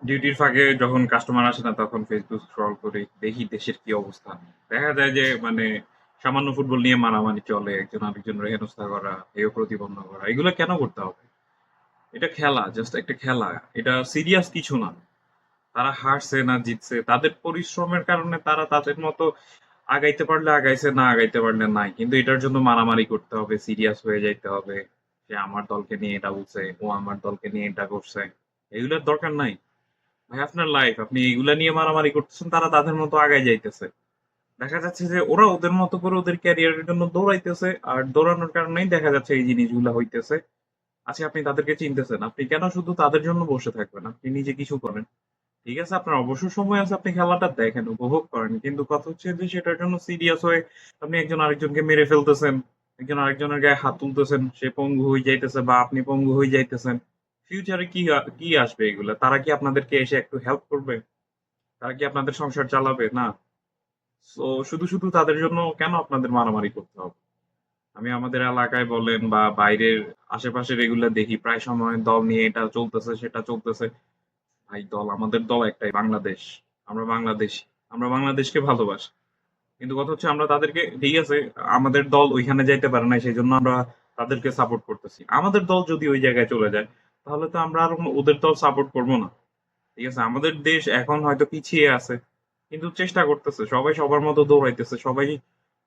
ডিউটির ফাঁকে যখন কাস্টমার আসে না তখন ফেসবুক স্ক্রল করি, দেখি দেশের কি অবস্থা। দেখা যায় যে মানে সামান্য ফুটবল নিয়ে মারামারি চলে, একজন আরেকজনের হেনস্থা করা, হেয় প্রতিপন্ন করা, এগুলো কেন করতে হবে? এটা খেলা, জাস্ট একটা খেলা। এটা সিরিয়াস কিছু না। তারা হারছে না জিতছে, তাদের পরিশ্রমের কারণে তারা তাদের মতো আগাইতে পারলে আগাইছে, না আগাইতে পারলে নাই। কিন্তু এটার জন্য মারামারি করতে হবে, সিরিয়াস হয়ে যাইতে হবে, যে আমার দলকে নিয়ে এটা বলছে, ও আমার দলকে নিয়ে এটা করছে। এগুলোর দরকার নাই। ভাই আপনার লাইফ, আপনি এগুলা নিয়ে মারামারি করতেছেন, তারা তাদের মতো আগায় যাইতেছে। দেখা যাচ্ছে যে ওরা ওদের মতো করে ওদের ক্যারিয়ারের জন্য দৌড়াইতেছে, আর দৌড়ানোর কারণেই দেখা যাচ্ছে এই জিনিসগুলা হইতেছে। আচ্ছা, আপনি তাদেরকে চিনতেছেন, আপনি কেন শুধু তাদের জন্য বসে থাকবেন? আপনি নিজে কিছু করেন। ঠিক আছে, আপনার অবসর সময় আছে, আপনি খেলাটা দেখেন, উপভোগ করেন। কিন্তু কথা হচ্ছে যে সেটার জন্য সিরিয়াস হয়ে আপনি একজন আরেকজনকে মেরে ফেলতেছেন, একজন আরেকজনের গায়ে হাত তুলতেছেন, সে পঙ্গু হয়ে যাইতেছে বা আপনি পঙ্গু হয়ে যাইতেছেন। ফিউচারে কি আসবে এগুলা? তারা কি আপনাদেরকে এসে একটু হেল্প করবে? তারা কি আপনাদের সংসার চালাবে? না। সো শুধু শুধু তাদের জন্য কেন আপনাদের মারামারি করতে হবে? আমি আমাদের এলাকায় বলেন বা বাইরের আশেপাশের এগুলা দেখি, প্রায় সময় দল নিয়ে এটা চলতেছে সেটা চলতেছে। ভাই, আমাদের দল একটাই, বাংলাদেশ। আমরা বাংলাদেশী। আমরা বাংলাদেশকে ভালোবাসি। কিন্তু কথা হচ্ছে আমরা তাদেরকে, ঠিক আছে, আমাদের দল ওইখানে যাইতে পারে না, সেই জন্য আমরা তাদেরকে সাপোর্ট করতেছি। আমাদের দল যদি ওই জায়গায় চলে যায়, তাহলে তো আমরা আর ওদের দল সাপোর্ট করব না। ঠিক আছে, আমাদের দেশ এখন হয়তো পিছিয়ে আছে, কিন্তু চেষ্টা করতেছে, সবাই সবার মতো দৌড়াইতেছে, সবাই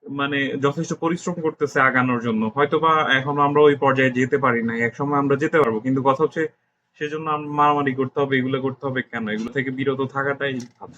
মানে যথেষ্ট পরিশ্রম করতেছে আগানোর জন্য। হয়তোবা এখনো আমরা ওই পর্যায়ে যেতে পারি নাই, একসময় আমরা যেতে পারবো। কিন্তু কথা হচ্ছে সেজন্য মারামারি করতে হবে, এগুলো করতে হবে কেন? এগুলো থেকে বিরত থাকাটাই ভালো।